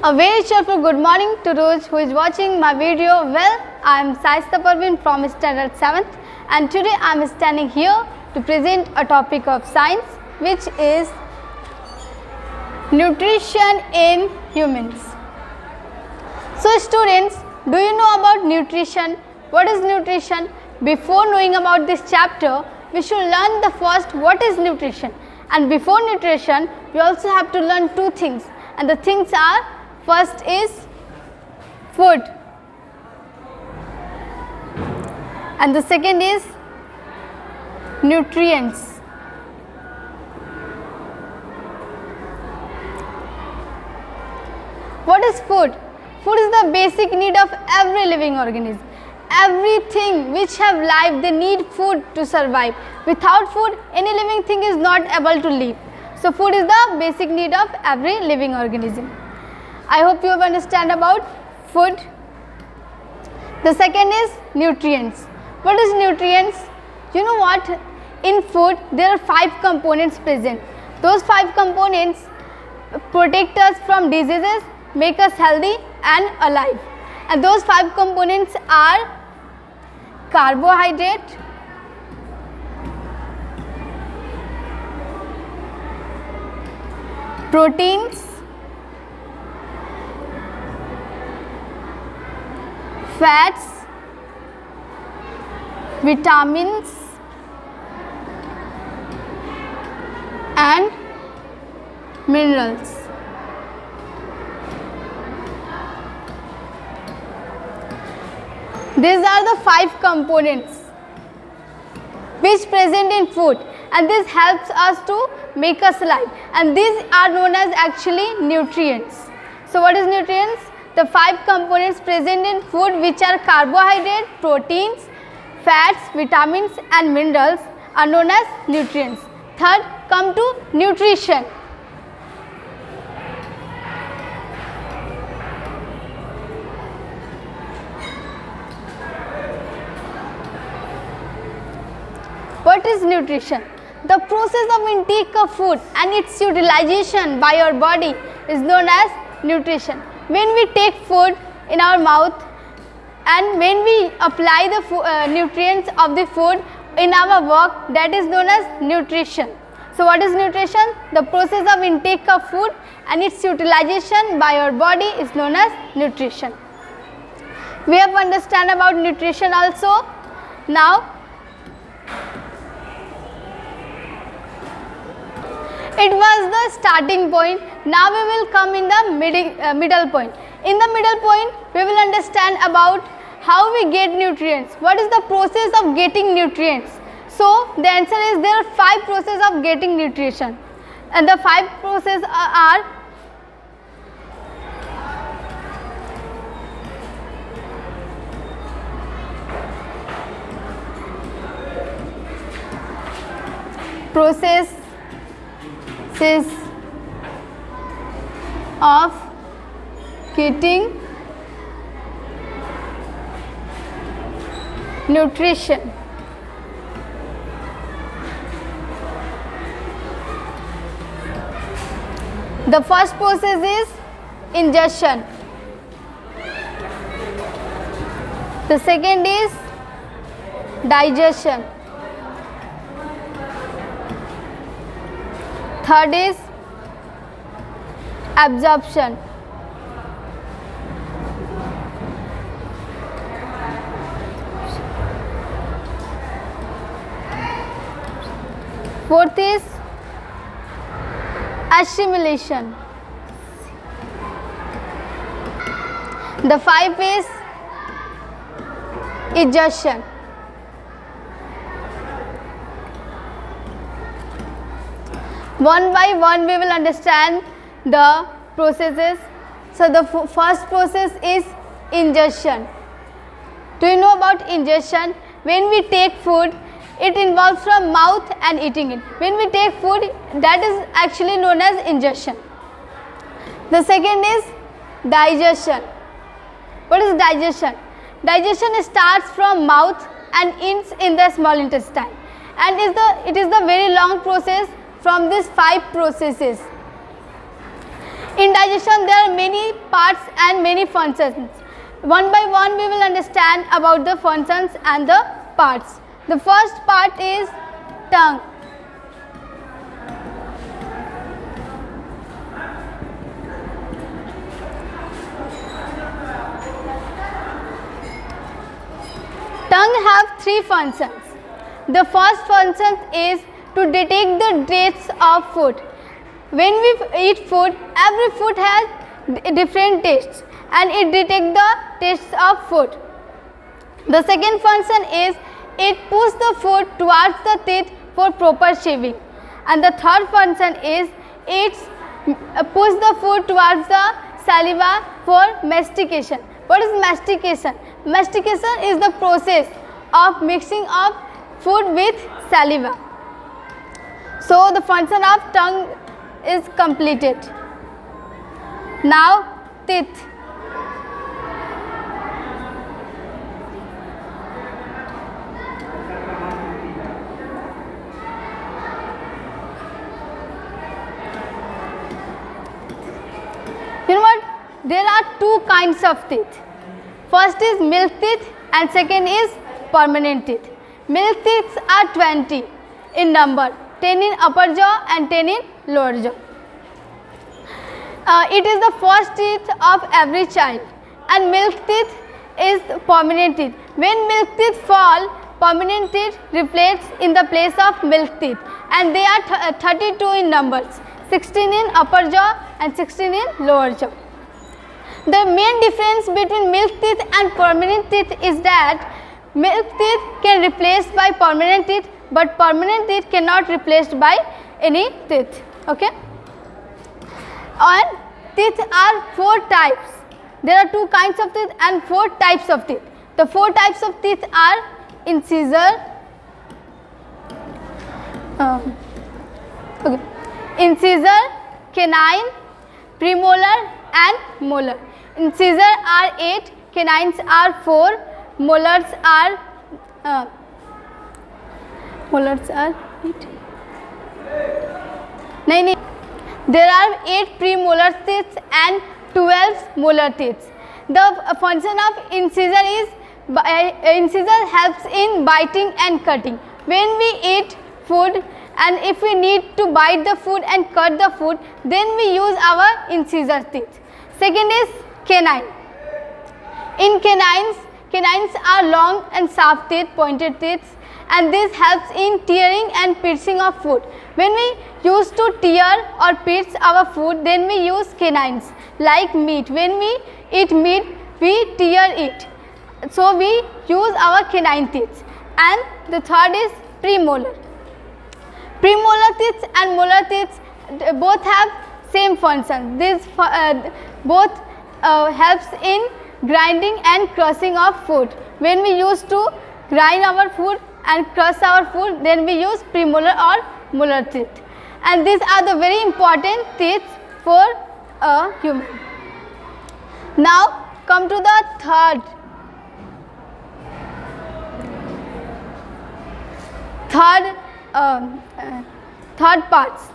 A very cheerful good morning to those who is watching my video. Well, I am Saista from Standard 7th and today I am standing here to present a topic of science which is nutrition in humans. So students, do you know about nutrition? What is nutrition? Before knowing about this chapter, we should learn the first what is nutrition, and before nutrition we also have to learn two things, and the things are: first is food and the second is nutrients. What is food? Food is the basic need of every living organism. Everything which have life, they need food to survive. Without food, any living thing is not able to live. So food is the basic need of every living organism. I hope you have understand about food. The second is nutrients. What is nutrients? You know what? In food, there are 5 components present. Those 5 components protect us from diseases, make us healthy and alive. And those 5 components are carbohydrate, proteins, fats, vitamins and minerals. These are the 5 components which present in food, and this helps us to make us alive, and these are known as actually nutrients. So what is nutrients? The 5 components present in food which are carbohydrate, proteins, fats, vitamins and minerals are known as nutrients. Third, come to nutrition. What is nutrition? The process of intake of food and its utilization by our body is known as nutrition. When we take food in our mouth and when we apply the nutrients of the food in our work, that is known as nutrition. So what is nutrition? The process of intake of food and its utilization by our body is known as nutrition. We have understand about nutrition also. Now it was the starting point. Now we will come in the middle point. In the middle point, we will understand about how we get nutrients. What is the process of getting nutrients? So the answer is there are 5 processes of getting nutrition, and the 5 processes are processes of getting nutrition. The first process is ingestion. The second is digestion. Third is absorption. Fourth is assimilation. The 5th is ingestion. One by one we will understand the processes. So the first process is ingestion. Do you know about ingestion? When we take food, it involves from mouth and eating it. When we take food, that is actually known as ingestion. The second is digestion. What is digestion? Digestion starts from mouth and ends in the small intestine, and it is the very long process from these 5 processes. In digestion there are many parts and many functions. One by one we will understand about the functions and the parts. The first part is tongue. Tongue have three functions. The first function is to detect the tastes of food. When we eat food, every food has different tastes and it detects the tastes of food. The second function is it pushes the food towards the teeth for proper chewing. And the third function is it pushes the food towards the saliva for mastication. What is mastication? Mastication is the process of mixing of food with saliva. So the function of tongue is completed. Now teeth. You know what? There are two kinds of teeth. First is milk teeth and second is permanent teeth. Milk teeth are 20 in number, 10 in upper jaw and 10 in lower jaw. It is the first teeth of every child, and milk teeth is permanent teeth. When milk teeth fall, permanent teeth replace in the place of milk teeth, and they are 32 in numbers, 16 in upper jaw and 16 in lower jaw. The main difference between milk teeth and permanent teeth is that milk teeth can replace by permanent teeth, but permanent teeth cannot replaced by any teeth. Okay. And teeth are four types. There are two kinds of teeth and four types of teeth. The four types of teeth are incisor, incisor, canine, premolar and molar. Incisor are 8, canines are 4, molars are 8. There are 8 premolar teeth and 12 molar teeth. The function of incisor is incisor helps in biting and cutting. When we eat food and if we need to bite the food and cut the food, then we use our incisor teeth. Second is canine. In canines are long and sharp teeth, pointed teeth, and this helps in tearing and piercing of food. When we used to tear or pierce our food, then we use canines. Like meat, when we eat meat, we tear it. So we use our canine teeth. And the third is premolar. Premolar teeth and molar teeth both have same function. This both helps in grinding and crushing of food. When we used to grind our food and crush our food, then we use premolar or molar teeth. And these are the very important teeth for a human. Now come to the third parts.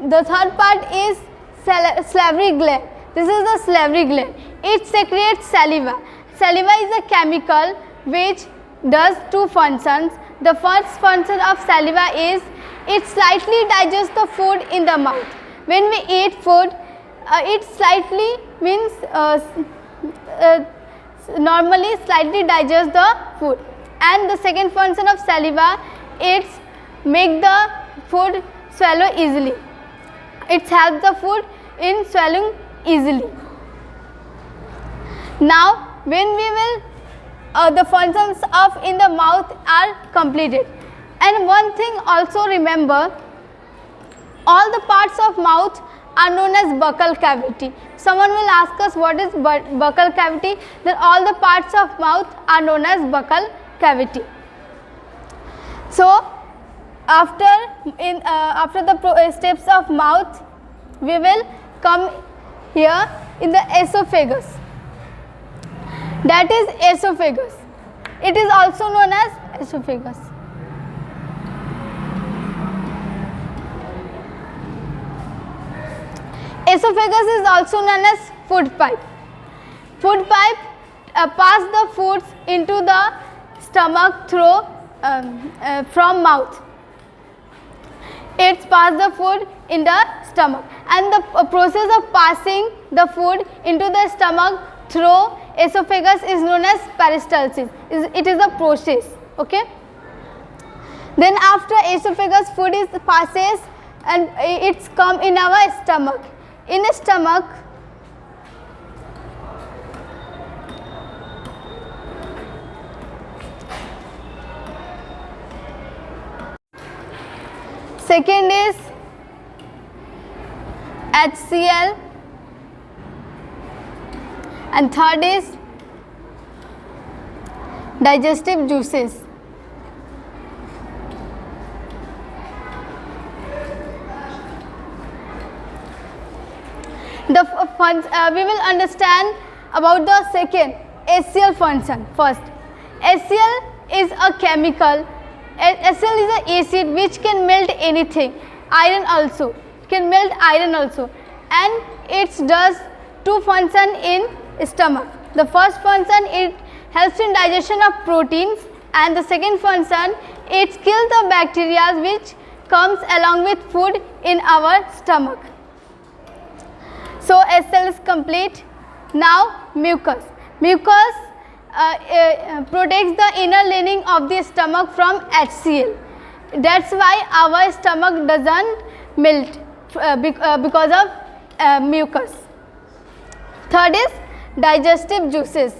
The third part is salivary gland. This is the salivary gland. It secretes saliva. Saliva is a chemical which does two functions. The first function of saliva is it slightly digests the food in the mouth. When we eat food, it slightly means normally slightly digests the food. And the second function of saliva, it's make the food swallow easily. It helps the food in swallowing easily. Now when we will the functions of in the mouth are completed. And one thing also remember, all the parts of mouth are known as buccal cavity. Someone will ask us what is buccal cavity, then all the parts of mouth are known as buccal cavity. So after the steps of mouth, we will come here in the esophagus. That is esophagus. It is also known as esophagus. Esophagus is also known as food pipe. Food pipe pass the foods into the stomach through from mouth. It pass the food in the stomach, and the process of passing the food into the stomach through esophagus is known as peristalsis. It is a process. Okay. Then after esophagus, food is passes and it's come in our stomach. In a stomach, second is HCl, and third is digestive juices. We will understand about the second HCl function first. HCl is a chemical. HCl is an acid which can melt anything. Iron also can melt iron also, and it does two function in stomach. The first function, it helps in digestion of proteins, and the second function, it kills the bacteria which comes along with food in our stomach. So HCl is complete. Now mucus. Mucus protects the inner lining of the stomach from HCl. That's why our stomach doesn't melt because of mucus. Third is digestive juices.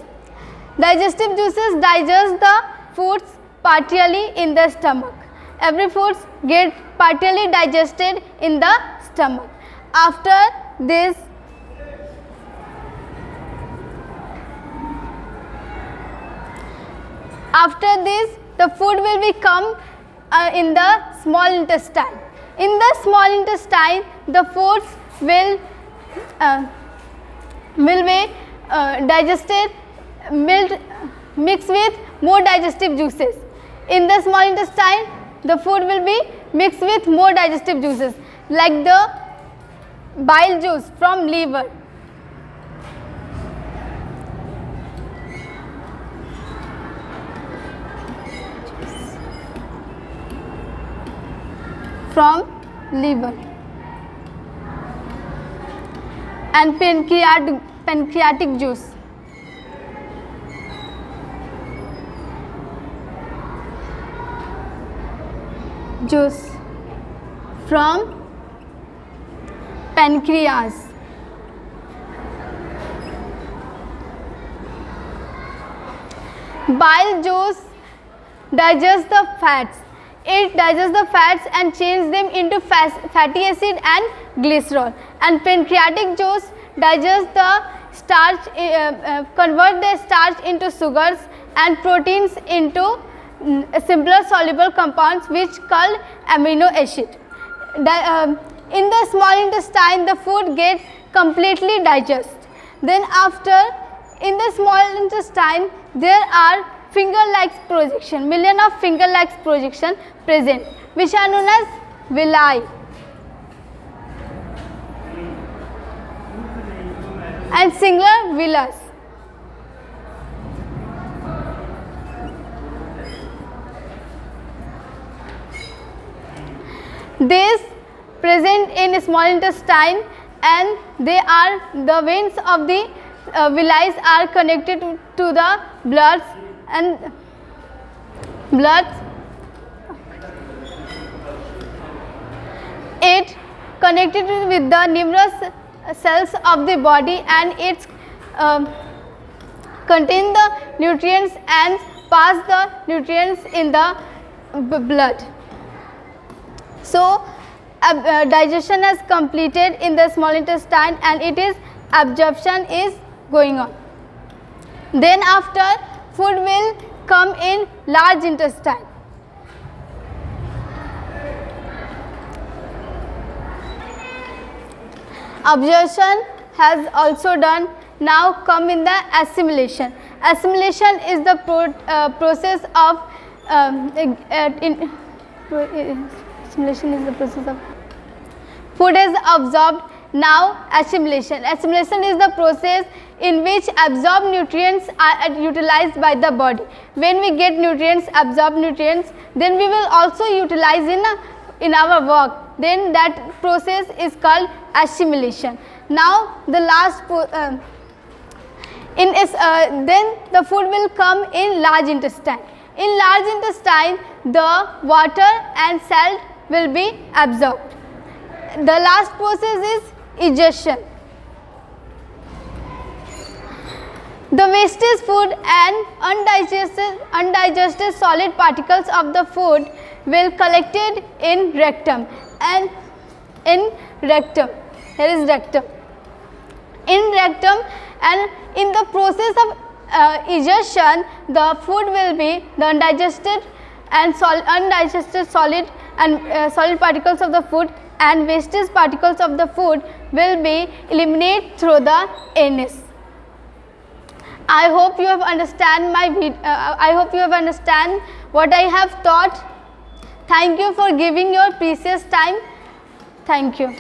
Digestive juices digest the foods partially in the stomach. Every foods get partially digested in the stomach. After this, the food will become in the small intestine. In the small intestine, the foods will be digested, mixed with more digestive juices. In the small intestine, the food will be mixed with more digestive juices, like the bile juice from liver. From liver and pancreatic juice. Juice from pancreas. Bile juice digests the fats. It digests the fats and changes them into fatty acid and glycerol. And pancreatic juice digests the starch, convert the starch into sugars and proteins into simpler soluble compounds which called amino acid. In the small intestine, the food gets completely digested. Then after, in the small intestine, there are finger-like projection, million of finger-like projection present, which are known as villi. And singular villus. These present in small intestine, and they are the veins of the villi are connected to the blood and it connected with the numerous cells of the body, and it contain the nutrients and pass the nutrients in the blood. So digestion has completed in the small intestine, and it is absorption is going on. Then after, food will come in large intestine. Absorption has also done. Now come in the assimilation. Assimilation is the process of assimilation is the process of food is absorbed. Now assimilation. Assimilation is the process in which absorbed nutrients are utilized by the body. When we get nutrients, absorb nutrients, then we will also utilize in our work. Then that process is called assimilation. Now the last then the food will come in large intestine. In large intestine, the water and salt will be absorbed. The last process is digestion. The wastage food and undigested solid particles of the food will collected in rectum, and in rectum, here is rectum. In rectum, and in the process of digestion, the food will be the undigested solid and solid particles of the food and wastage particles of the food will be eliminated through the anus. I hope you have understand I hope you have understand what I have taught. Thank you for giving your precious time. Thank you.